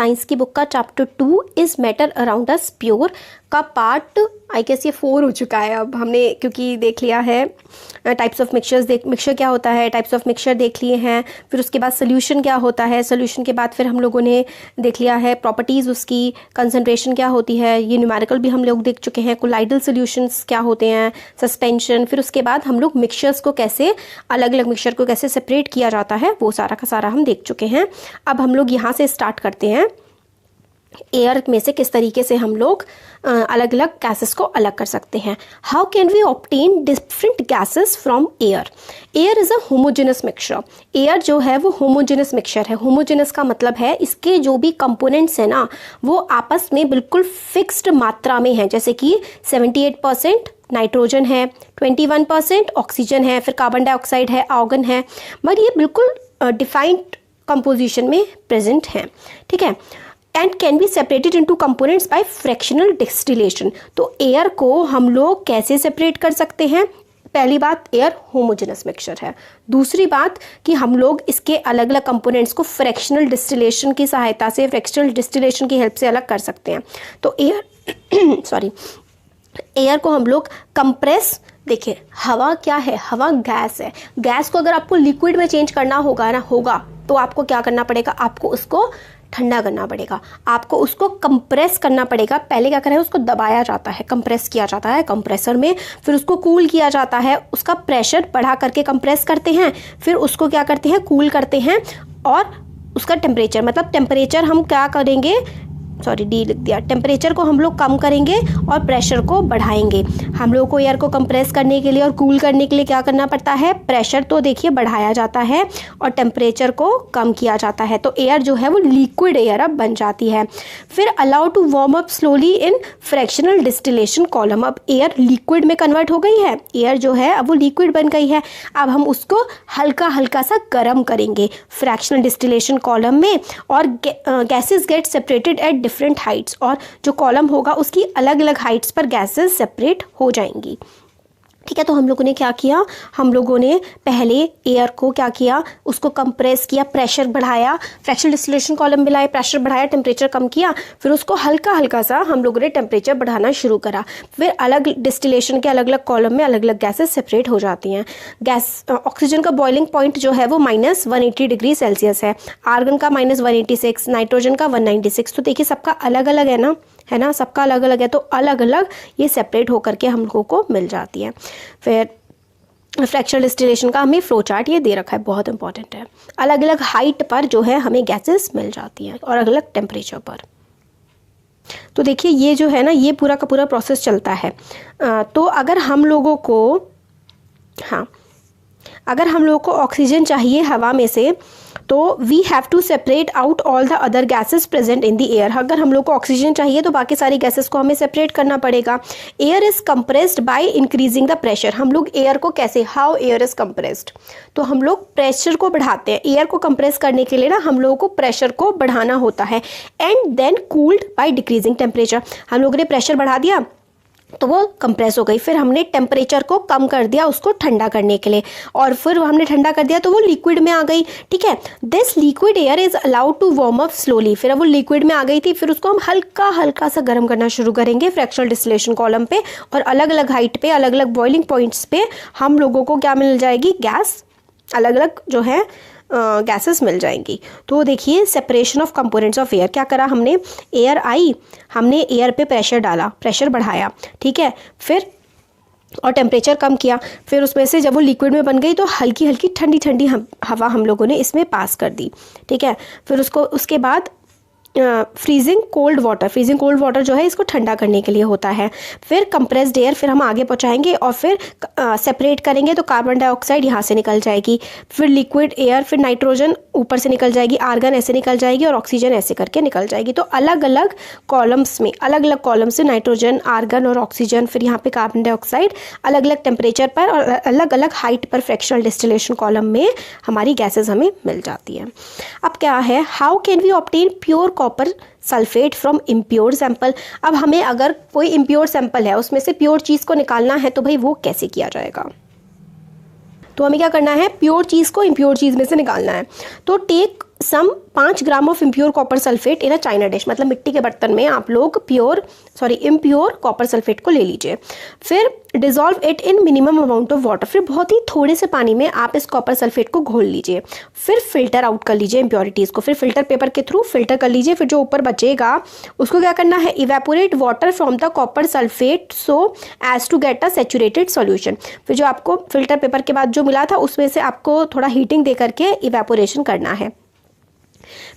Science की book का chapter 2 is matter around us pure का पार्ट आई गेस ये 4 हो चुका है। अब हमने क्योंकि देख लिया है टाइप्स ऑफ मिक्सचर्स, मिक्सचर क्या होता है, टाइप्स ऑफ मिक्सचर देख लिए हैं, फिर उसके बाद सोल्यूशन क्या होता है, सोल्यूशन के बाद फिर हम लोगों ने देख लिया है प्रॉपर्टीज़ उसकी, कंसंट्रेशन क्या होती है, ये न्यूमेरिकल भी हम लोग देख चुके हैं, कोलाइडल सोल्यूशंस क्या होते हैं, सस्पेंशन, फिर उसके बाद हम लोग मिक्सचर्स को कैसे अलग अलग मिक्सचर को कैसे सेपरेट किया जाता है वो सारा का सारा हम देख चुके हैं। अब हम लोग यहाँ से स्टार्ट करते हैं एयर में से किस तरीके से हम लोग अलग अलग गैसेस को अलग कर सकते हैं। How can we obtain different gases from air. Air is a homogenous mixture. Air जो है वो होमोजेनस मिक्सचर है। होमोजेनस का मतलब है इसके जो भी कंपोनेंट्स हैं ना वो आपस में बिल्कुल फिक्स्ड मात्रा में हैं, जैसे कि 78% नाइट्रोजन है, 21% ऑक्सीजन है, फिर कार्बन डाइऑक्साइड है, आर्गन है, बट ये बिल्कुल डिफाइंड कंपोजिशन में प्रेजेंट हैं, ठीक है। And can be separated into components by fractional distillation. तो एयर को हम लोग कैसे सेपरेट कर सकते हैं? पहली बात, एयर होमोजेनस मिक्सचर है। दूसरी बात कि हम लोग इसके अलग अलग कंपोनेंट्स को फ्रैक्शनल डिस्टिलेशन की सहायता से, फ्रैक्शनल डिस्टिलेशन की हेल्प से अलग कर सकते हैं। तो एयर सॉरी एयर को हम लोग कंप्रेस, देखिए हवा क्या है, हवा गैस है। गैस को अगर आपको लिक्विड में चेंज करना होगा तो आपको क्या करना पड़ेगा, आपको उसको ठंडा करना पड़ेगा, आपको उसको कंप्रेस करना पड़ेगा। पहले क्या करें, उसको दबाया जाता है, कंप्रेस किया जाता है कंप्रेसर में, फिर उसको कूल किया जाता है, उसका प्रेशर बढ़ा करके कंप्रेस करते हैं, फिर उसको क्या करते हैं, कूल करते हैं, और उसका टेम्परेचर, मतलब टेम्परेचर हम क्या करेंगे, सॉरी डी लिख दिया, टेम्परेचर को हम लोग कम करेंगे और प्रेशर को बढ़ाएंगे। हम लोग को एयर को कंप्रेस करने के लिए और कूल करने के लिए क्या करना पड़ता है, प्रेशर तो देखिए बढ़ाया जाता है और टेम्परेचर को कम किया जाता है। तो एयर जो है वो लिक्विड एयर अब बन जाती है। फिर allow to warm up slowly in fractional distillation column. अब एयर लिक्विड में कन्वर्ट हो गई है, एयर जो है अब वो लिक्विड बन गई है। अब हम उसको हल्का हल्का सा गर्म करेंगे फ्रैक्शनल डिस्टिलेशन कॉलम में, और gases get separated at different Heights, और जो कॉलम होगा उसकी अलग अलग हाइट्स पर गैसेस सेपरेट हो जाएंगी, ठीक है। तो हम लोगों ने क्या किया, हम लोगों ने पहले एयर को क्या किया, उसको कंप्रेस किया, प्रेशर बढ़ाया, फ्रैक्शनल डिस्टिलेशन कॉलम मिलाए, प्रेशर बढ़ाया, टेम्परेचर कम किया, फिर उसको हल्का हल्का सा हम लोगों ने टेम्परेचर बढ़ाना शुरू करा। फिर अलग डिस्टिलेशन के अलग अलग कॉलम में अलग अलग गैसेस सेपरेट हो जाती हैं। गैस ऑक्सीजन का बॉइलिंग पॉइंट जो है वो -180 डिग्री सेल्सियस है, आर्गन का -186, नाइट्रोजन का 196। तो देखिए सबका अलग अलग है ना, सबका अलग अलग है, तो अलग अलग ये सेपरेट होकर के हम लोगों को मिल जाती है। फिर फ्रैक्शनल डिस्टिलेशन का हमें फ्लो चार्ट ये दे रखा है, बहुत इंपॉर्टेंट है। अलग अलग हाइट पर जो है हमें गैसेस मिल जाती हैं और अलग अलग टेम्परेचर पर। तो देखिए ये जो है ना, ये पूरा का पूरा प्रोसेस चलता है। तो अगर हम लोगों को ऑक्सीजन चाहिए हवा में से, तो we have to separate out all the other gases present in the air. अगर हम लोग को ऑक्सीजन चाहिए तो बाकी सारी गैसेस को हमें सेपरेट करना पड़ेगा। Air is compressed by increasing the pressure. हम लोग एयर को कैसे, हाउ एयर इज कंप्रेस्ड, तो हम लोग प्रेशर को बढ़ाते हैं। एयर को कंप्रेस करने के लिए ना हम लोगों को प्रेशर को बढ़ाना होता है। And then cooled by decreasing temperature. हम लोगों ने प्रेशर बढ़ा दिया तो वो कंप्रेस हो गई, फिर हमने टेम्परेचर को कम कर दिया उसको ठंडा करने के लिए, और फिर हमने ठंडा कर दिया तो वो लिक्विड में आ गई, ठीक है। This liquid air is allowed to warm up slowly. फिर अब वो लिक्विड में आ गई थी, फिर उसको हम हल्का हल्का सा गर्म करना शुरू करेंगे फ्रैक्शनल डिस्टिलेशन कॉलम पे, और अलग अलग हाइट पे, अलग अलग बॉइलिंग पॉइंट्स पे हम लोगों को क्या मिल जाएगी, गैस, अलग अलग जो है गैसेस मिल जाएंगी। तो देखिए separation of components of air, क्या करा हमने, एयर आई, हमने एयर पे प्रेशर डाला, प्रेशर बढ़ाया, ठीक है, फिर और टेम्परेचर कम किया, फिर उसमें से जब वो लिक्विड में बन गई तो हल्की हल्की ठंडी ठंडी हवा हम लोगों ने इसमें पास कर दी, ठीक है। फिर उसके बाद फ्रीजिंग कोल्ड वाटर जो है इसको ठंडा करने के लिए होता है। फिर कंप्रेस्ड एयर, फिर हम आगे पहुंचाएंगे और फिर सेपरेट करेंगे तो कार्बन डाइऑक्साइड यहाँ से निकल जाएगी, फिर लिक्विड एयर, फिर नाइट्रोजन ऊपर से निकल जाएगी, आर्गन ऐसे निकल जाएगी और ऑक्सीजन ऐसे करके निकल जाएगी। तो अलग अलग कॉलम्स में नाइट्रोजन, आर्गन और ऑक्सीजन, फिर यहाँ पे कार्बन डाइऑक्साइड, अलग अलग टेम्परेचर पर और अलग अलग हाइट पर फ्रैक्शनल डिस्टिलेशन कॉलम में हमारी गैसेज हमें मिल जाती हैं। अब क्या है, how can we obtain pure copper sulphate from impure sample. अब हमें अगर कोई इम्प्योर सैंपल है उसमें से प्योर चीज़ को निकालना है तो भाई वो कैसे किया जाएगा, तो हमें क्या करना है, प्योर चीज़ को इम्प्योर चीज़ में से निकालना है। तो take some 5 gram of impure copper sulphate in a china dish, मतलब मिट्टी के बर्तन में आप लोग इम्प्योर कॉपर सल्फेट को ले लीजिए। फिर dissolve it in minimum amount of water, फिर बहुत ही थोड़े से पानी में आप इस कॉपर सल्फेट को घोल लीजिए। फिर फिल्टर आउट कर लीजिए इम्प्योरिटीज़ को, फिर फिल्टर पेपर के थ्रू फिल्टर कर लीजिए। फिर जो ऊपर बचेगा उसको क्या करना है, evaporate water from the copper sulphate so as to get a saturated solution. फिर जो आपको फिल्टर पेपर के बाद जो मिला था उसमें से आपको थोड़ा हीटिंग दे करके इवेपोरेशन करना है।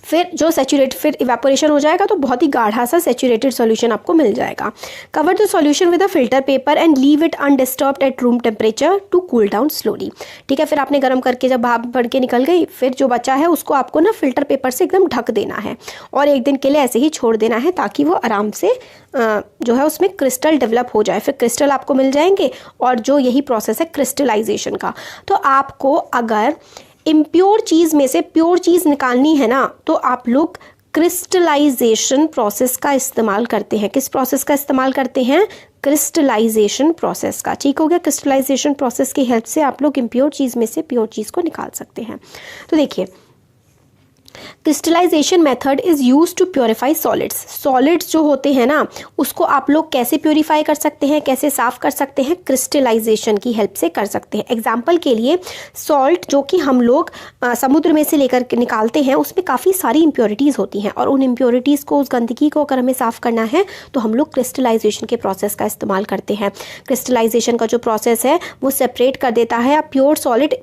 फिर इवेपोरेशन हो जाएगा तो बहुत ही गाढ़ा सा सैचुरेटेड सॉल्यूशन आपको मिल जाएगा। Cover the solution with a filter paper and leave it undisturbed at room temperature to cool down slowly. ठीक है, फिर आपने गर्म करके जब भाप बढ़ के निकल गई, फिर जो बचा है उसको आपको ना फिल्टर पेपर से एकदम ढक देना है और 1 दिन के लिए ऐसे ही छोड़ देना है ताकि वो आराम से जो है उसमें क्रिस्टल डेवलप हो जाए। फिर क्रिस्टल आपको मिल जाएंगे और जो यही प्रोसेस है क्रिस्टलाइजेशन का। तो आपको अगर इम्प्योर चीज़ में से प्योर चीज़ निकालनी है ना, तो आप लोग क्रिस्टलाइजेशन प्रोसेस का इस्तेमाल करते हैं। किस प्रोसेस का इस्तेमाल करते हैं? क्रिस्टलाइजेशन प्रोसेस का। ठीक हो गया, क्रिस्टलाइजेशन प्रोसेस की हेल्प से आप लोग इम्प्योर चीज़ में से प्योर चीज़ को निकाल सकते हैं। तो देखिए, crystallisation method is use to purify solids. Solids जो होते हैं ना, उसको आप लोग कैसे प्योरीफाई कर सकते हैं, कैसे साफ़ कर सकते हैं? क्रिस्टलाइजेशन की हेल्प से कर सकते हैं। एग्जाम्पल के लिए सॉल्ट जो कि हम लोग समुद्र में से लेकर के निकालते हैं, उसमें काफ़ी सारी इम्प्योरिटीज़ होती हैं और उन इम्प्योरिटीज़ को, उस गंदगी को अगर हमें साफ़ करना है तो हम लोग क्रिस्टलाइजेशन के प्रोसेस का इस्तेमाल करते हैं। क्रिस्टलाइजेशन का जो प्रोसेस है वो सेपरेट कर देता है a pure solid.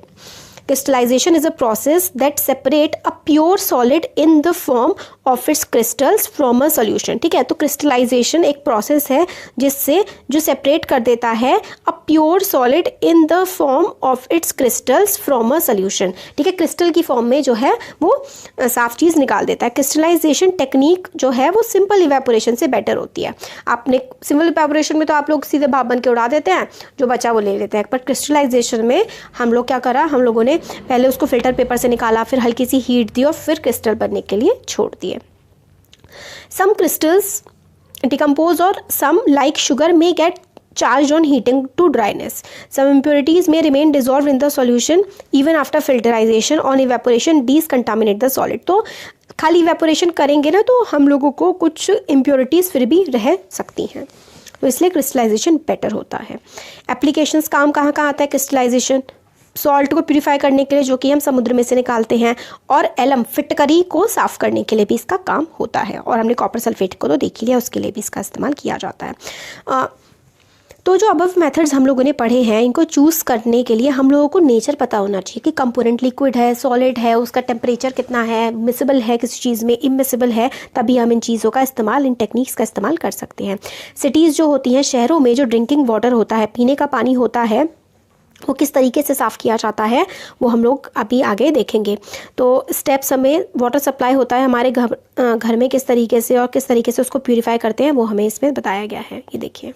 Crystallization is a process that separate a pure solid in the form of its crystals from a solution। ठीक है, तो क्रिस्टलाइजेशन एक प्रोसेस है जिससे जो सेपरेट कर देता है a pure solid in the form of its crystals from a solution. ठीक है, क्रिस्टल की फॉर्म में जो है वो साफ चीज़ निकाल देता है। क्रिस्टलाइजेशन टेक्निक जो है वो सिंपल इवेपोरेशन से बेटर होती है। आपने सिंपल इवेपोरेशन में तो आप लोग सीधे भाप बन के उड़ा देते हैं, जो बचा वो ले लेते हैं, पर क्रिस्टलाइजेशन में हम लोग क्या करा, हम लोगों ने पहले उसको फिल्टर पेपर से निकाला, फिर हल्की सी हीट दी और फिर क्रिस्टल बनने के लिए छोड़ दिए। सम क्रिस्टल्स डिकम्पोज और some like sugar may get charged on heating to dryness. Some impurities may remain dissolved in the solution even after filterization. On evaporation decontaminate the solid. तो खाली इवेपोरेशन करेंगे ना तो हम लोगों को कुछ इम्प्योरिटीज़ फिर भी रह सकती हैं, तो इसलिए क्रिस्टलाइजेशन बेटर होता है। एप्लीकेशंस काम कहाँ कहाँ आता है क्रिस्टलाइजेशन? सॉल्ट को प्यूरिफाई करने के लिए जो कि हम समुद्र में से निकालते हैं, और एलम फिटकरी को साफ़ करने के लिए भी इसका काम होता है, और हमने कॉपर सल्फेट को तो देख ही लिया, उसके लिए भी इसका इस्तेमाल किया जाता है। तो जो अबव मेथड्स हम लोगों ने पढ़े हैं, इनको चूज़ करने के लिए हम लोगों को नेचर पता होना चाहिए कि कंपोनेंट लिक्विड है, सॉलिड है, उसका टेम्परेचर कितना है, मिसिबल है किसी चीज़ में, इमिसिबल है, तभी हम इन चीज़ों का इस्तेमाल, इन टेक्निक्स का इस्तेमाल कर सकते हैं। सिटीज़ जो होती हैं, शहरों में जो ड्रिंकिंग वाटर होता है, पीने का पानी होता है, वो किस तरीके से साफ़ किया जाता है वो हम लोग अभी आगे देखेंगे। तो स्टेप्स हमें वाटर सप्लाई होता है हमारे घर में किस तरीके से, और किस तरीके से उसको प्यूरीफाई करते हैं वो हमें इसमें बताया गया है। ये देखिए,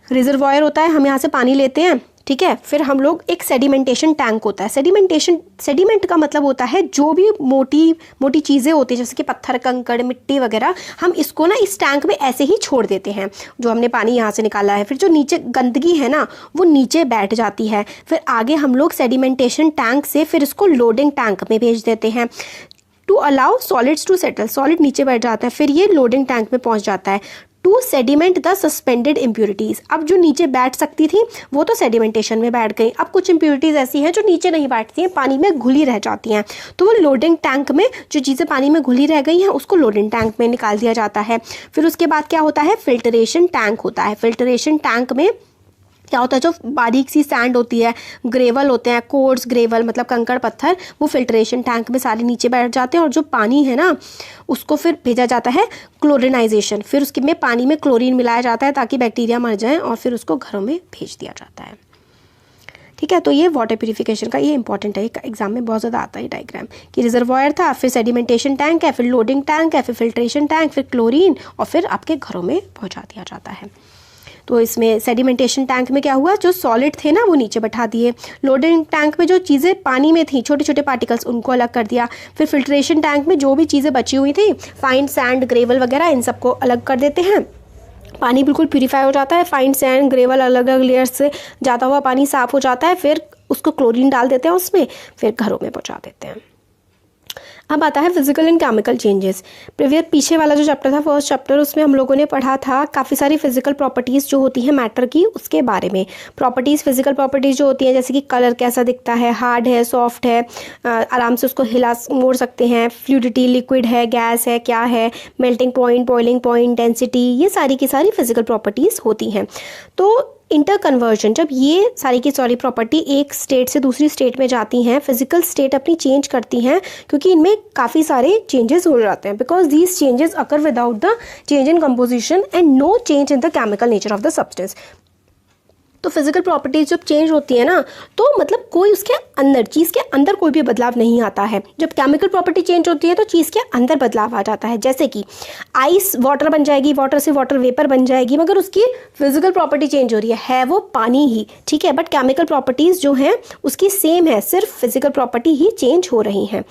रिजर्वायर होता है, हम यहाँ से पानी लेते हैं, ठीक है, फिर हम लोग एक सेडिमेंटेशन टैंक होता है। सेडिमेंट का मतलब होता है जो भी मोटी मोटी चीज़ें होती हैं, जैसे कि पत्थर, कंकड़, मिट्टी वगैरह, हम इसको ना इस टैंक में ऐसे ही छोड़ देते हैं, जो हमने पानी यहाँ से निकाला है। फिर जो नीचे गंदगी है ना वो नीचे बैठ जाती है, फिर आगे हम लोग सेडिमेंटेशन टैंक से फिर इसको लोडिंग टैंक में भेज देते हैं to allow solids to settle. Solid नीचे बैठ जाता है, फिर ये लोडिंग टैंक में पहुँच जाता है to sediment the suspended impurities. अब जो नीचे बैठ सकती थी वो तो सेडिमेंटेशन में बैठ गई, अब कुछ इम्प्योरिटीज़ ऐसी हैं जो नीचे नहीं बैठती हैं, पानी में घुली रह जाती हैं, तो वो लोडिंग टैंक में जो चीज़ें पानी में घुली रह गई हैं उसको लोडिंग टैंक में निकाल दिया जाता है। फिर उसके बाद क्या होता है, फिल्टरेशन टैंक होता है। फिल्टरेशन टैंक में क्या होता है, जो बारीक सी सैंड होती है, ग्रेवल होते हैं, कोर्स ग्रेवल मतलब कंकड़ पत्थर, वो फिल्ट्रेशन टैंक में सारे नीचे बैठ जाते हैं, और जो पानी है ना उसको फिर भेजा जाता है क्लोरिनाइजेशन। फिर उसके में पानी में क्लोरीन मिलाया जाता है ताकि बैक्टीरिया मर जाएं, और फिर उसको घरों में भेज दिया जाता है। ठीक है, तो ये वाटर प्यूरिफिकेशन का ये इंपॉर्टेंट है, एग्जाम में बहुत ज़्यादा आता है डायग्राम कि रिजर्वायर था, फिर सेडिमेंटेशन टैंक है, फिर लोडिंग टैंक है, फिर फिल्ट्रेशन टैंक, फिर क्लोरीन, और फिर आपके घरों में पहुँचा दिया जाता है। तो इसमें सेडिमेंटेशन टैंक में क्या हुआ, जो सॉलिड थे ना वो नीचे बैठा दिए, लोडिंग टैंक में जो चीज़ें पानी में थी, छोटे छोटे पार्टिकल्स, उनको अलग कर दिया, फिर फिल्ट्रेशन टैंक में जो भी चीज़ें बची हुई थी, फाइन सैंड, ग्रेवल वगैरह, इन सबको अलग कर देते हैं, पानी बिल्कुल प्यूरीफाई हो जाता है, फाइन सैंड, ग्रेवल अलग अलग लेयर्स से जाता हुआ पानी साफ़ हो जाता है, फिर उसको क्लोरीन डाल देते हैं उसमें, फिर घरों में पहुंचा देते हैं। अब आता है physical and chemical changes. Previous पीछे वाला जो चैप्टर था, फर्स्ट चैप्टर, उसमें हम लोगों ने पढ़ा था काफ़ी सारी फिजिकल प्रॉपर्टीज़ जो होती हैं मैटर की, उसके बारे में। प्रॉपर्टीज़, फिजिकल प्रॉपर्टीज़ जो होती हैं, जैसे कि कलर कैसा दिखता है, हार्ड है, सॉफ्ट है, आराम से उसको हिला मोड़ सकते हैं, फ्लूइडिटी, लिक्विड है, गैस है, क्या है, melting point, boiling point, density, ये सारी की सारी फिजिकल प्रॉपर्टीज़ होती हैं। तो इंटर कन्वर्जन, जब ये सारी की सारी प्रॉपर्टी एक स्टेट से दूसरी स्टेट में जाती हैं, फिजिकल स्टेट अपनी चेंज करती हैं, क्योंकि इनमें काफ़ी सारे चेंजेस हो जाते हैं, because these changes occur without the change in composition and no change in the chemical nature of the substance. तो फिजिकल प्रॉपर्टीज जब चेंज होती है ना, तो मतलब कोई उसके अंदर, चीज़ के अंदर कोई भी बदलाव नहीं आता है। जब केमिकल प्रॉपर्टी चेंज होती है तो चीज़ के अंदर बदलाव आ जाता है। जैसे कि आइस वाटर बन जाएगी, वाटर से वाटर वेपर बन जाएगी, मगर उसकी फिजिकल प्रॉपर्टी चेंज हो रही है वो पानी ही, ठीक है, बट केमिकल प्रॉपर्टीज़ जो हैं उसकी सेम है, सिर्फ फिजिकल प्रॉपर्टी ही चेंज हो रही हैं।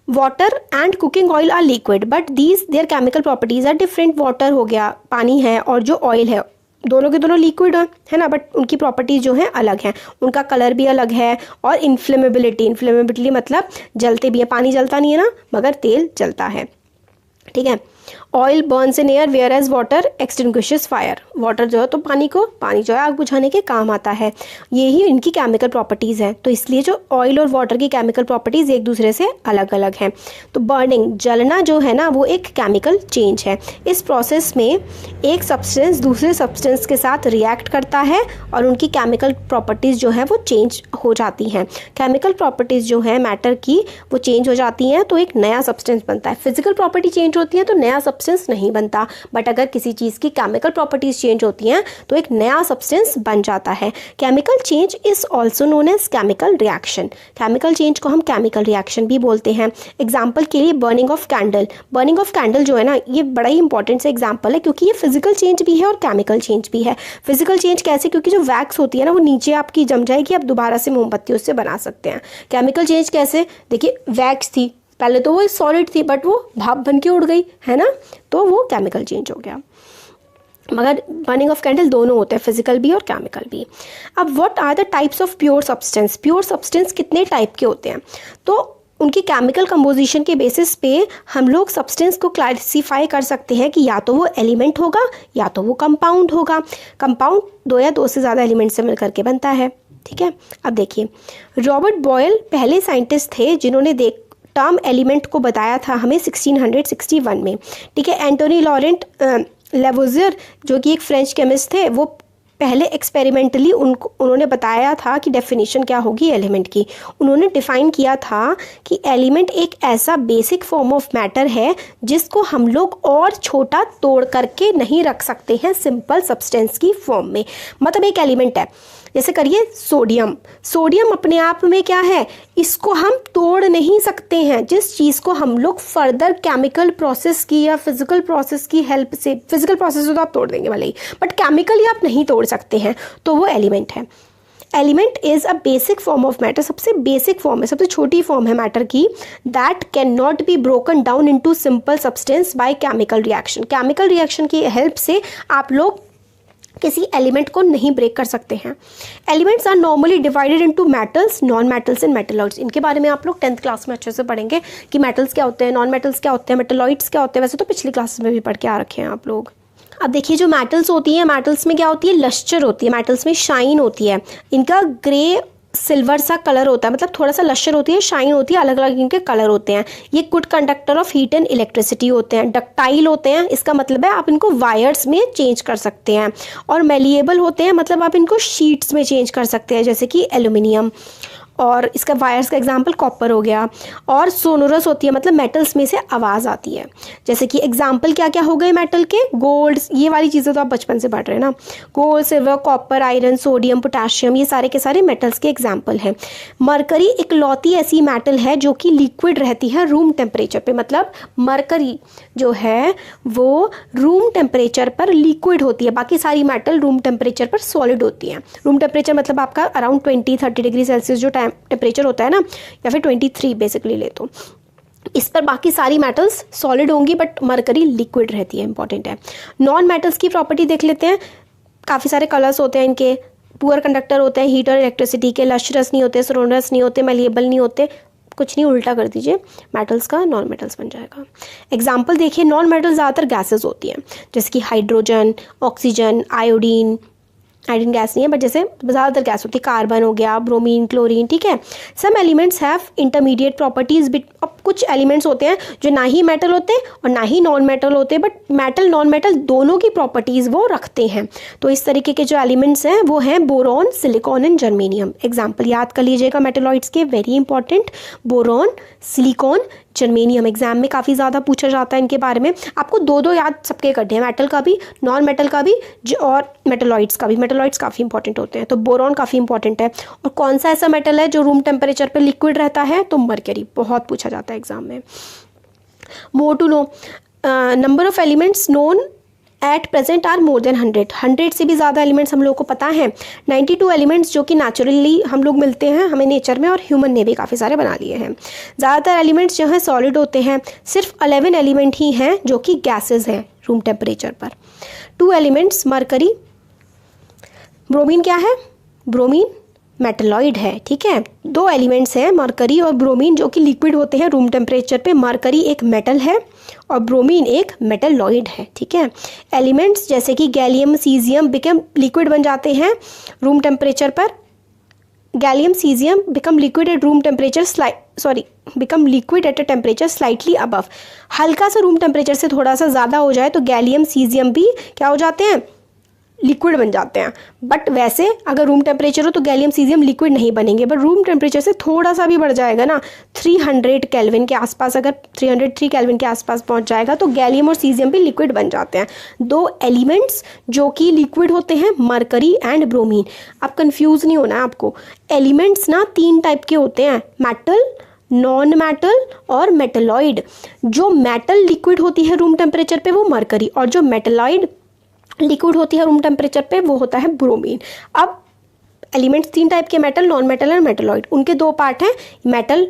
Water and cooking oil are liquid but these their chemical properties are different. Water हो गया, पानी है, और जो ऑयल है, दोनों के दोनों लिक्विड है ना, बट उनकी प्रॉपर्टीज जो हैं अलग हैं, उनका कलर भी अलग है। और इन्फ्लेमेबिलिटी मतलब जलते भी है, पानी जलता नहीं है ना, मगर तेल जलता है, ठीक है। Oil burns in air whereas water extinguishes fire. Water जो है तो पानी जो है आग बुझाने के काम आता है। ये ही इनकी केमिकल प्रॉपर्टीज़ हैं। तो इसलिए जो ऑयल और वाटर की केमिकल प्रॉपर्टीज़ एक दूसरे से अलग अलग हैं। तो बर्निंग, जलना जो है ना, वो एक केमिकल चेंज है। इस प्रोसेस में एक सब्सटेंस दूसरे सब्सटेंस के साथ रिएक्ट करता है और उनकी केमिकल प्रॉपर्टीज़ जो है वो चेंज हो जाती हैं। केमिकल प्रॉपर्टीज़ जो है मैटर की वो चेंज हो जाती हैं तो एक नया सब्सटेंस बनता है। फिजिकल प्रॉपर्टी चेंज होती है तो नया सब्सटेंस नहीं बनता, बट अगर किसी चीज़ की केमिकल प्रॉपर्टीज चेंज होती हैं तो एक नया सब्सटेंस बन जाता है। Chemical change is also known as chemical reaction. Chemical change को हम केमिकल रिएक्शन भी बोलते हैं। एग्जाम्पल के लिए burning of candle. Burning of candle जो है ना, ये बड़ा ही इंपॉर्टेंट सा एग्जाम्पल है, क्योंकि ये फिजिकल चेंज भी है और केमिकल चेंज भी है। फिजिकल चेंज कैसे? क्योंकि जो वैक्स होती है ना, वो नीचे आपकी जम जाएगी, आप दोबारा से मोमबत्ती उससे बना सकते हैं। केमिकल चेंज कैसे? देखिए, वैक्स थी पहले तो वो सॉलिड थी, बट वो भाप बन के उड़ गई, है ना, तो वो केमिकल चेंज हो गया। मगर बर्निंग ऑफ कैंडल दोनों होते हैं, फिजिकल भी और केमिकल भी। अब what are the types of pure substance? Pure substance कितने टाइप के होते हैं? तो उनकी केमिकल कंपोजिशन के बेसिस पे हम लोग सब्सटेंस को क्लासिफाई कर सकते हैं कि या तो वो एलिमेंट होगा या तो वो कंपाउंड होगा। कंपाउंड दो या दो से ज़्यादा एलिमेंट से मिलकर के बनता है, ठीक है। अब देखिए, रॉबर्ट बॉयल पहले साइंटिस्ट थे जिन्होंने टर्म एलिमेंट को बताया था हमें 1661 में, ठीक है। एंटोनी लॉरेंट लेवोजियर जो कि एक फ्रेंच केमिस्ट थे, वो पहले एक्सपेरिमेंटली उन्होंने बताया था कि डेफिनेशन क्या होगी एलिमेंट की। उन्होंने डिफाइन किया था कि एलिमेंट एक ऐसा बेसिक फॉर्म ऑफ मैटर है जिसको हम लोग और छोटा तोड़ करके नहीं रख सकते हैं सिंपल सब्सटेंस की फॉर्म में। मतलब एक एलिमेंट है, जैसे करिए सोडियम। सोडियम अपने आप में क्या है? इसको हम तोड़ नहीं सकते हैं। जिस चीज़ को हम लोग फर्दर केमिकल प्रोसेस की या फिजिकल प्रोसेस की हेल्प से, फिजिकल प्रोसेस तो आप तोड़ देंगे भले ही, बट केमिकली आप नहीं तोड़ सकते हैं, तो वो एलिमेंट है। Element is a basic form of matter, सबसे बेसिक फॉर्म है, सबसे छोटी फॉर्म है मैटर की, that can not be broken down into simple substance by chemical reaction. Chemical reaction की हेल्प से आप लोग किसी एलिमेंट को नहीं ब्रेक कर सकते हैं। Elements are normally divided into metals, non metals and metalloids. इनके बारे में आप लोग 10th क्लास में अच्छे से पढ़ेंगे कि मेटल्स क्या होते हैं, नॉन मेटल्स क्या होते हैं, मेटलॉइड्स क्या होते हैं। वैसे तो पिछली क्लासेस में भी पढ़ के आ रखे हैं आप लोग। अब देखिए, जो मेटल्स होती हैं, मेटल्स में क्या होती है? लस्टर होती है, मेटल्स में शाइन होती है। इनका ग्रे सिल्वर सा कलर होता है, मतलब थोड़ा सा लश्कर होती है, शाइन होती है, अलग अलग इनके कलर होते हैं। ये good conductor of heat and electricity होते हैं। डक्टाइल होते हैं, इसका मतलब है आप इनको वायर्स में चेंज कर सकते हैं। और मेलिएबल होते हैं, मतलब आप इनको शीट्स में चेंज कर सकते हैं, जैसे कि एल्यूमिनियम। और इसका वायर्स का एग्जांपल कॉपर हो गया। और सोनोरस होती है, मतलब मेटल्स में से आवाज़ आती है। जैसे कि एग्जांपल क्या क्या हो गए मेटल के? गोल्ड, ये वाली चीज़ें तो आप बचपन से पढ़ रहे हैं ना। Gold, silver, copper, iron, sodium, potassium, ये सारे के सारे मेटल्स के एग्जाम्पल हैं। मरकरी इकलौती ऐसी मेटल है जो कि लिक्विड रहती है रूम टेम्परेचर पे। मतलब मरकरी जो है वो रूम टेम्परेचर पर लिक्विड होती है, बाकी सारी मेटल रूम टेम्परेचर पर सॉलिड होती हैं। रूम टेम्परेचर मतलब आपका अराउंड 20-30 डिग्री सेल्सियस जो टेम्परेचर होता है ना, या फिर 23 बेसिकली ले तो इस पर बाकी सारी मेटल्स सॉलिड होंगी, बट मरकरी लिक्विड रहती है, इंपॉर्टेंट है। नॉन मेटल्स की प्रॉपर्टी देख लेते हैं। काफ़ी सारे कलर्स होते हैं इनके, पुअर कंडक्टर होते हैं हीट और इलेक्ट्रिसिटी के, लश्रस नहीं होते, सोरोनस नहीं होते, मलिएबल नहीं होते, कुछ नहीं, उल्टा कर दीजिए, मेटल्स का नॉन मेटल्स बन जाएगा। एग्जाम्पल देखिए, नॉन मेटल ज़्यादातर गैसेज होती हैं, जैसे कि हाइड्रोजन, ऑक्सीजन, आयोडीन गैस नहीं है बट जैसे ज़्यादातर गैस होती है, कार्बन हो गया, ब्रोमीन, क्लोरीन, ठीक है। Some elements have intermediate properties, अब कुछ एलिमेंट्स होते हैं जो ना ही मेटल होते और ना ही नॉन मेटल होते, बट मेटल नॉन मेटल दोनों की प्रॉपर्टीज़ वो रखते हैं। तो इस तरीके के जो एलिमेंट्स हैं वो हैं boron, silicon and germanium. Example याद कर लीजिएगा मेटलॉइड्स के, very important, boron, silicon, germanium. Exam में काफ़ी ज़्यादा पूछा जाता है इनके बारे में, आपको दो दो याद सबके करने हैं, मेटल का भी, नॉन मेटल का भी और मेटलॉइड्स का भी। मेटलॉइड्स काफ़ी इंपॉर्टेंट होते हैं, तो बोरॉन काफ़ी इंपॉर्टेंट है। और कौन सा ऐसा मेटल है जो रूम टेम्परेचर पे लिक्विड रहता है, तो मरकरी, बहुत पूछा जाता है एग्जाम में। More to know, number of elements known at present are more than 100 से भी ज़्यादा एलिमेंट्स हम लोग को पता है। 92 एलिमेंट्स जो कि नेचुरली हम लोग मिलते हैं हमें नेचर में, और ह्यूमन ने भी काफ़ी सारे बना लिए हैं। ज़्यादातर एलिमेंट्स जो हैं सॉलिड होते हैं, सिर्फ 11 एलिमेंट ही हैं जो कि गैसेज हैं रूम टेम्परेचर पर। 2 एलिमेंट्स, मरकरी, ब्रोमीन क्या है, ब्रोमीन मेटलॉइड है, ठीक है। 2 एलिमेंट्स हैं मरकरी और ब्रोमीन जो कि लिक्विड होते हैं रूम टेम्परेचर पे। मरकरी एक मेटल है और ब्रोमीन एक मेटलॉइड है, ठीक है। एलिमेंट्स जैसे कि गैलियम, सीजियम बिकम लिक्विड बन जाते हैं रूम टेम्परेचर पर। Gallium, caesium become liquid at room temperature become liquid at a temperature slightly above. हल्का सा रूम टेम्परेचर से थोड़ा सा ज़्यादा हो जाए तो गैलियम, सीजियम भी क्या हो जाते हैं, लिक्विड बन जाते हैं। बट वैसे अगर रूम टेम्परेचर हो तो गैलियम, सीजियम लिक्विड नहीं बनेंगे, बट रूम टेम्परेचर से थोड़ा सा भी बढ़ जाएगा ना, 300 केल्विन के आसपास, अगर 303 केल्विन के आसपास पहुंच जाएगा तो गैलियम और सीजियम भी लिक्विड बन जाते हैं। 2 एलिमेंट्स जो कि लिक्विड होते हैं, मरकरी एंड ब्रोमीन। अब कंफ्यूज नहीं होना है आपको, एलिमेंट्स ना 3 टाइप के होते हैं, मेटल, नॉन मेटल और मेटलॉइड। जो मेटल लिक्विड होती है रूम टेम्परेचर पे वो मरकरी, और जो मेटलॉइड लिक्विड होती है रूम टेम्परेचर पे वो होता है ब्रोमीन। अब एलिमेंट्स 3 टाइप के, मेटल, नॉन मेटल और मेटलॉइड, उनके 2 पार्ट हैं, मेटल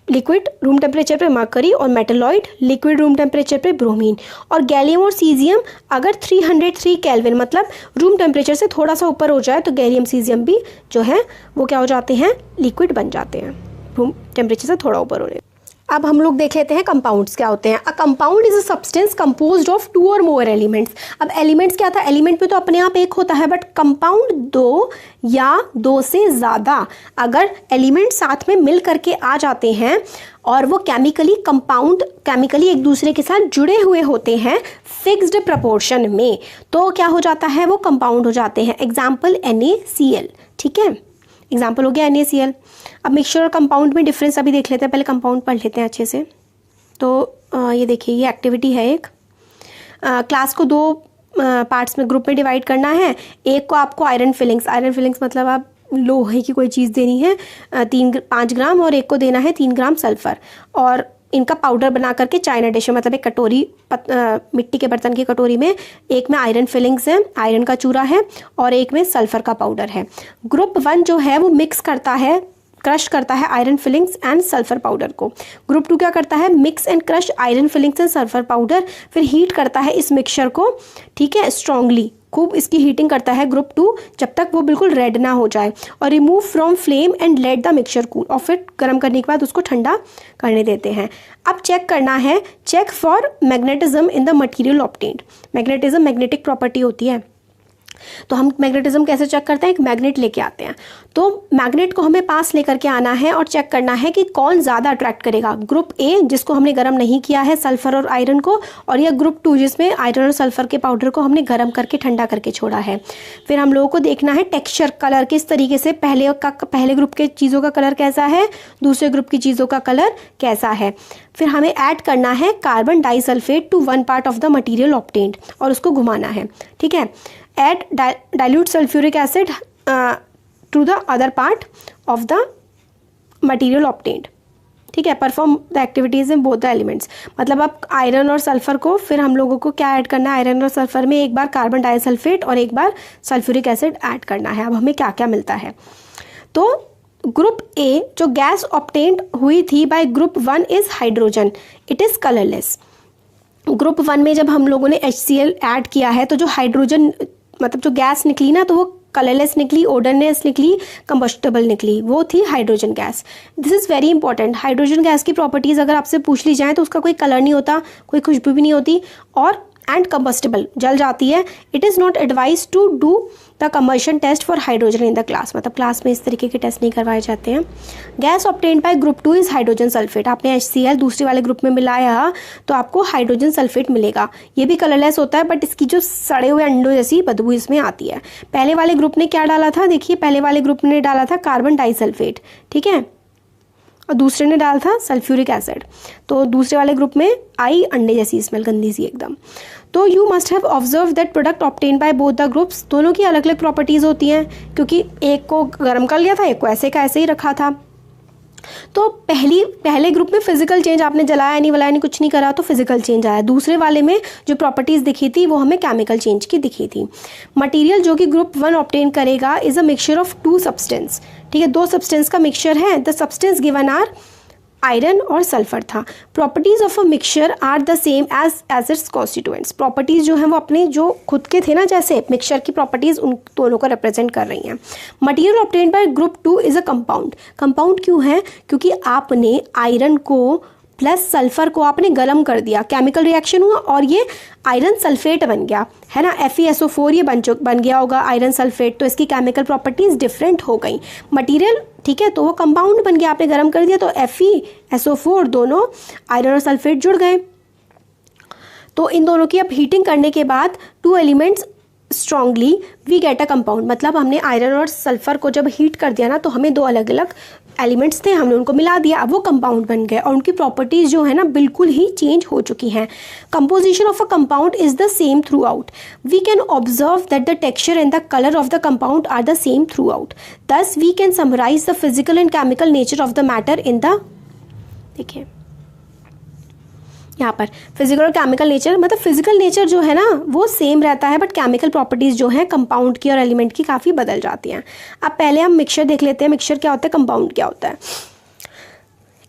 लिक्विड रूम टेम्परेचर पे मरकरी और मेटलॉइड लिक्विड रूम टेम्परेचर पे ब्रोमीन। और गैलियम और सीजियम अगर 303 केल्विन मतलब रूम टेम्परेचर से थोड़ा सा ऊपर हो जाए तो गैलियम, सीजियम भी जो है वो क्या हो जाते हैं, लिक्विड बन जाते हैं रूम टेम्परेचर से थोड़ा ऊपर होने। अब हम लोग देख लेते हैं कंपाउंड्स क्या होते हैं। अ compound is a substance composed of 2 और मोर एलिमेंट्स। अब एलिमेंट्स क्या था, एलिमेंट में तो अपने आप एक होता है, बट कंपाउंड 2 या 2 से ज़्यादा अगर एलिमेंट साथ में मिल करके आ जाते हैं और वो केमिकली एक दूसरे के साथ जुड़े हुए होते हैं फिक्स्ड प्रपोर्शन में, तो क्या हो जाता है, वो कंपाउंड हो जाते हैं। एग्जाम्पल NaCl, ठीक है, एग्जाम्पल हो गया NaCl। अब मिक्सचर और कंपाउंड में डिफरेंस अभी देख लेते हैं, पहले कंपाउंड पढ़ लेते हैं अच्छे से। तो ये देखिए, ये एक्टिविटी है एक, क्लास को 2 पार्ट्स में, ग्रुप में डिवाइड करना है। एक को आपको आयरन फिलिंग्स मतलब आप लोहे की कोई चीज़ देनी है 5 ग्राम, और एक को देना है 3 ग्राम सल्फर, और इनका पाउडर बना करके चाइना डिश में, मतलब एक कटोरी, मिट्टी के बर्तन की कटोरी में, एक में आयरन फिलिंग्स है, आयरन का चूरा है, और एक में सल्फर का पाउडर है। ग्रुप 1 जो है वो मिक्स करता है, क्रश करता है iron filings and sulphur powder को। ग्रुप 2 क्या करता है, mix and crush iron filings and sulphur powder, फिर हीट करता है इस मिक्सचर को, ठीक है, स्ट्रांगली, खूब इसकी हीटिंग करता है ग्रुप 2 जब तक वो बिल्कुल रेड ना हो जाए, और remove from flame and let the mixture cool, और फिर गर्म करने के बाद उसको ठंडा करने देते हैं। अब चेक करना है, check for magnetism in the material obtained. Magnetism magnetic property होती है, तो हम मैग्नेटिज्म कैसे चेक करते हैं, एक मैग्नेट लेके आते हैं, तो मैग्नेट को हमें पास लेकर के आना है और चेक करना है कि कौन ज़्यादा अट्रैक्ट करेगा, ग्रुप A जिसको हमने गर्म नहीं किया है सल्फर और आयरन को, और यह ग्रुप 2 जिसमें आयरन और सल्फर के पाउडर को हमने गर्म करके ठंडा करके छोड़ा है। फिर हम लोगों को देखना है टेक्सचर, कलर किस तरीके से, पहले ग्रुप के चीज़ों का कलर कैसा है, दूसरे ग्रुप की चीज़ों का कलर कैसा है। फिर हमें ऐड करना है carbon disulphate to 1 part of the material obtained, और उसको घुमाना है, ठीक है। Add dilute sulfuric acid to the other part of the material obtained, ठीक है। Perform the activities in both the elements, मतलब अब आयरन और सल्फर को, फिर हम लोगों को क्या ऐड करना है, आयरन और सल्फर में एक बार कार्बन डाइसल्फेट और एक बार सल्फ्यूरिक एसिड ऐड करना है। अब हमें क्या क्या मिलता है, तो ग्रुप A जो गैस ऑब्टेन्ड हुई थी bye group 1 is hydrogen, it is colourless. Group 1 में जब हम लोगों ने HCl ऐड किया है तो जो हाइड्रोजन मतलब जो गैस निकली ना, तो वो कलरलेस निकली, ओडरलेस निकली, कंबस्टेबल निकली, वो थी hydrogen gas. This is very important. Hydrogen gas की प्रॉपर्टीज़ अगर आपसे पूछ ली जाए तो उसका कोई कलर नहीं होता, कोई खुशबू भी नहीं होती, और एंड कंबस्टेबल, जल जाती है। It is not advise to do the combustion test for hydrogen in the class, मतलब क्लास में इस तरीके के टेस्ट नहीं करवाए जाते हैं। Gas obtained by group 2 is hydrogen sulphate. आपने HCl दूसरे वाले ग्रुप में मिलाया तो आपको हाइड्रोजन सल्फेट मिलेगा। ये भी कलरलेस होता है, बट इसकी जो सड़े हुए अंडों जैसी बदबू इसमें आती है। पहले वाले ग्रुप ने क्या डाला था, देखिए पहले वाले ग्रुप ने डाला था कार्बन डाइसल्फेट, ठीक है, और दूसरे ने डाला था सल्फ्यूरिक एसिड। तो दूसरे वाले ग्रुप में आई अंडे जैसी स्मेल, गंदी सी एकदम। तो you must have observe that product obtain by both the groups. दोनों की अलग अलग प्रॉपर्टीज़ होती हैं, क्योंकि एक को गर्म कर लिया था, एक को ऐसे का ऐसे ही रखा था। तो पहले ग्रुप में फिजिकल चेंज, आपने जलाया नहीं वलाया नहीं कुछ नहीं करा तो फिजिकल चेंज आया। दूसरे वाले में जो प्रॉपर्टीज़ दिखी थी वो हमें केमिकल चेंज की दिखी थी। मटेरियल जो कि ग्रुप 1 ऑब्टेन करेगा is a mixture of 2 substance, ठीक है, 2 सब्सटेंस का मिक्सचर है। The substance given are iron और सल्फर था। Properties of a mixture are the same as its constituents. Properties जो हैं वो अपने जो खुद के थे ना, जैसे मिक्सचर की प्रॉपर्टीज उन दोनों को रिप्रेजेंट कर रही हैं। Material obtained by group 2 is a compound. Compound क्यों है, क्योंकि आपने आयरन को प्लस सल्फर को आपने गर्म कर दिया, केमिकल रिएक्शन हुआ और ये आयरन सल्फेट बन गया, है ना, FeSO4 ये बन गया होगा आयरन सल्फेट। तो इसकी केमिकल प्रॉपर्टीज डिफरेंट हो गई। मटेरियल, ठीक है, तो वो कंपाउंड बन गया, आपने गर्म कर दिया तो FeSO4 दोनों आयरन और सल्फेट जुड़ गए। तो इन दोनों की अब हीटिंग करने के बाद 2 elements strongly we get a compound. मतलब हमने आयरन और सल्फर को जब हीट कर दिया ना तो हमें 2 अलग अलग एलिमेंट्स थे, हमने उनको मिला दिया, अब वो कंपाउंड बन गए और उनकी प्रॉपर्टीज जो है ना बिल्कुल ही चेंज हो चुकी हैं। Composition of a compound is the same throughout. We can observe that the texture and the colour of the compound are the same throughout. Thus we can summarise the physical and chemical nature of the matter in the, देखिए यहाँ पर physical और chemical nature, मतलब physical nature जो है ना वो same रहता है, बट केमिकल प्रॉपर्टीज जो है कंपाउंड की और एलिमेंट की काफ़ी बदल जाती हैं। अब पहले हम मिक्सचर देख लेते हैं। मिक्सचर क्या होता है, कंपाउंड क्या होता है।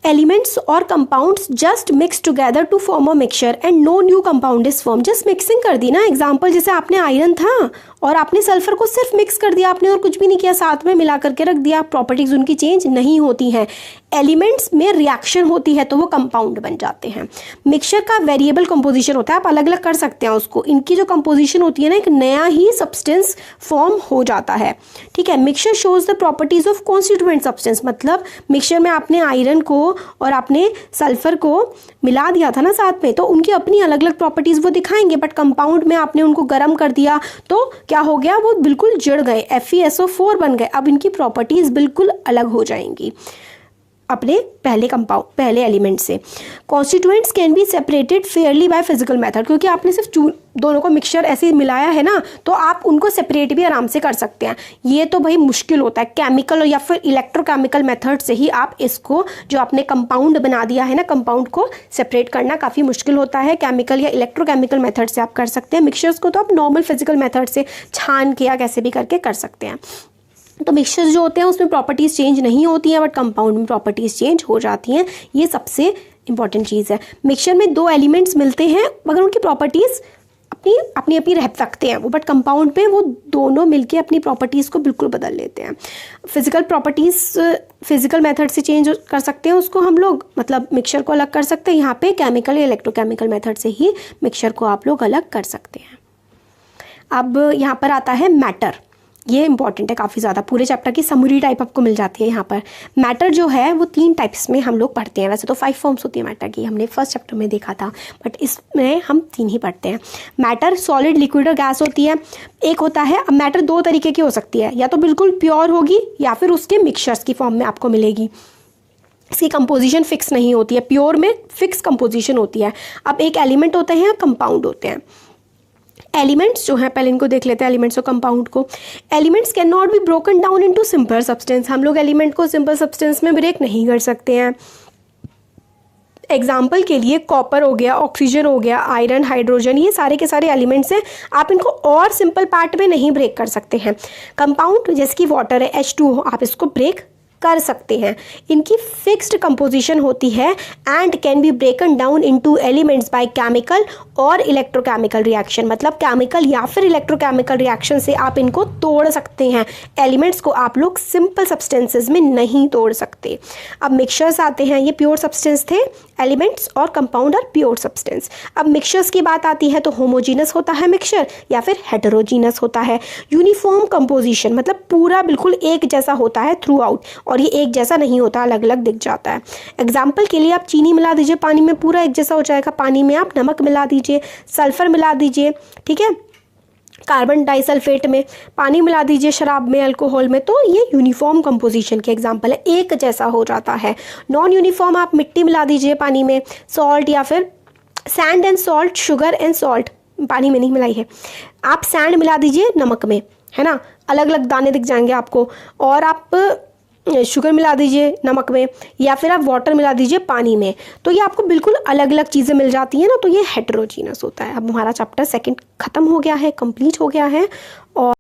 एलिमेंट्स और compounds just mix together to form a mixture and no new compound is form. Just mixing कर दी ना, एग्जाम्पल जैसे आपने आयरन था और आपने सल्फर को सिर्फ मिक्स कर दिया आपने और कुछ भी नहीं किया, साथ में मिला करके रख दिया, प्रॉपर्टीज उनकी चेंज नहीं होती हैं। एलिमेंट्स में रिएक्शन होती है तो वो कंपाउंड बन जाते हैं। मिक्सचर का वेरिएबल कंपोजिशन होता है, आप अलग अलग कर सकते हैं उसको। इनकी जो कंपोजिशन होती है ना एक नया ही सब्सटेंस फॉर्म हो जाता है, ठीक है। Mixture shows the properties of constituent substance. मतलब मिक्सचर में आपने आयरन को और आपने सल्फर को मिला दिया था ना साथ में, तो उनकी अपनी अलग अलग प्रॉपर्टीज वो दिखाएंगे, बट कंपाउंड में आपने उनको गर्म कर दिया तो क्या हो गया, वो बिल्कुल जुड़ गए, FeSO4 बन गए। अब इनकी प्रॉपर्टीज बिल्कुल अलग हो जाएंगी अपने पहले एलिमेंट से। Constituents can be separated Fairlie by physical method. क्योंकि आपने सिर्फ दोनों को मिक्सचर ऐसे मिलाया है ना, तो आप उनको सेपरेट भी आराम से कर सकते हैं। ये तो भाई मुश्किल होता है केमिकल या फिर इलेक्ट्रोकेमिकल मेथड से ही आप इसको जो आपने कंपाउंड बना दिया है ना, कंपाउंड को सेपरेट करना काफ़ी मुश्किल होता है। केमिकल या इलेक्ट्रोकेमिकल मेथड से आप कर सकते हैं। मिक्सचर्स को तो आप नॉर्मल फिजिकल मेथड से छान के या कैसे भी करके कर सकते हैं। तो मिक्सचर्स जो होते हैं उसमें प्रॉपर्टीज़ चेंज नहीं होती हैं, बट कंपाउंड में प्रॉपर्टीज़ चेंज हो जाती हैं। ये सबसे इंपॉर्टेंट चीज़ है। मिक्सचर में 2 एलिमेंट्स मिलते हैं मगर उनकी प्रॉपर्टीज़ अपनी रह सकते हैं वो, बट कंपाउंड पे वो दोनों मिलके अपनी प्रॉपर्टीज़ को बिल्कुल बदल लेते हैं। फिजिकल प्रॉपर्टीज़ फिजिकल मेथड से चेंज कर सकते हैं उसको हम लोग, मतलब मिक्सचर को अलग कर सकते हैं। यहाँ पे केमिकल या इलेक्ट्रोकेमिकल मेथड से ही मिक्सचर को आप लोग अलग कर सकते हैं। अब यहाँ पर आता है मैटर। ये इंपॉर्टेंट है काफ़ी ज़्यादा, पूरे चैप्टर की समरी टाइप आपको मिल जाती है यहाँ पर। मैटर जो है वो 3 टाइप्स में हम लोग पढ़ते हैं। वैसे तो 5 फॉर्म्स होती है मैटर की, हमने फर्स्ट चैप्टर में देखा था, बट इसमें हम 3 ही पढ़ते हैं। मैटर सॉलिड, लिक्विड और गैस होती है। एक होता है, अब मैटर 2 तरीके की हो सकती है, या तो बिल्कुल प्योर होगी या फिर उसके मिक्सचर्स की फॉर्म में आपको मिलेगी। इसकी कंपोजिशन फिक्स नहीं होती है, प्योर में फिक्स कंपोजिशन होती है। अब एक एलिमेंट होते हैं, कंपाउंड होते हैं। एलिमेंट्स जो हैं, पहले इनको देख लेते हैं एलिमेंट्स और कंपाउंड को। Elements can not be broken down into simple substance. हम लोग एलिमेंट को सिंपल सब्सटेंस में ब्रेक नहीं कर सकते हैं। एग्जाम्पल के लिए कॉपर हो गया, ऑक्सीजन हो गया, आयरन, हाइड्रोजन, ये सारे के सारे एलिमेंट्स हैं। आप इनको और सिंपल पार्ट में नहीं ब्रेक कर सकते हैं। कंपाउंड जैसे कि वाटर है, H2O, आप इसको ब्रेक कर सकते हैं। इनकी फिक्स्ड कंपोजिशन होती है and can B ब्रेकन down into elements by chemical और इलेक्ट्रोकेमिकल रिएक्शन, मतलब केमिकल या फिर इलेक्ट्रोकेमिकल रिएक्शन से आप इनको तोड़ सकते हैं। एलिमेंट्स को आप लोग सिंपल सब्सटेंसेस में नहीं तोड़ सकते। अब मिक्सचर्स आते हैं, ये प्योर सब्सटेंस थे, एलिमेंट्स और कंपाउंड और प्योर सब्सटेंस। अब मिक्सचर्स की बात आती है तो होमोजीनस होता है मिक्सचर या फिर हेटेरोजीनस होता है। यूनिफॉर्म कंपोजिशन मतलब पूरा बिल्कुल एक जैसा होता है थ्रू आउट, और ये एक जैसा नहीं होता, अलग अलग दिख जाता है। एग्जाम्पल के लिए आप चीनी मिला दीजिए पानी में, पूरा एक जैसा हो जाएगा। पानी में आप नमक मिला दीजिए, सल्फर मिला दीजिए, ठीक है, कार्बन डाइसल्फेट में, पानी मिला दीजिए शराब में, अल्कोहल में, तो ये यूनिफॉर्म कंपोजिशन के एग्जांपल है, एक जैसा हो जाता है। नॉन यूनिफॉर्म आप मिट्टी मिला दीजिए पानी में, सॉल्ट या फिर sand and salt, sugar and salt, पानी में नहीं मिलाई है, आप सैंड मिला दीजिए नमक में, है ना, अलग अलग दाने दिख जाएंगे आपको। और आप शुगर मिला दीजिए नमक में या फिर आप वाटर मिला दीजिए पानी में, तो ये आपको बिल्कुल अलग अलग चीज़ें मिल जाती हैं ना, तो ये हेटेरोजीनस होता है। अब हमारा चैप्टर 2 खत्म हो गया है, कंप्लीट हो गया है। और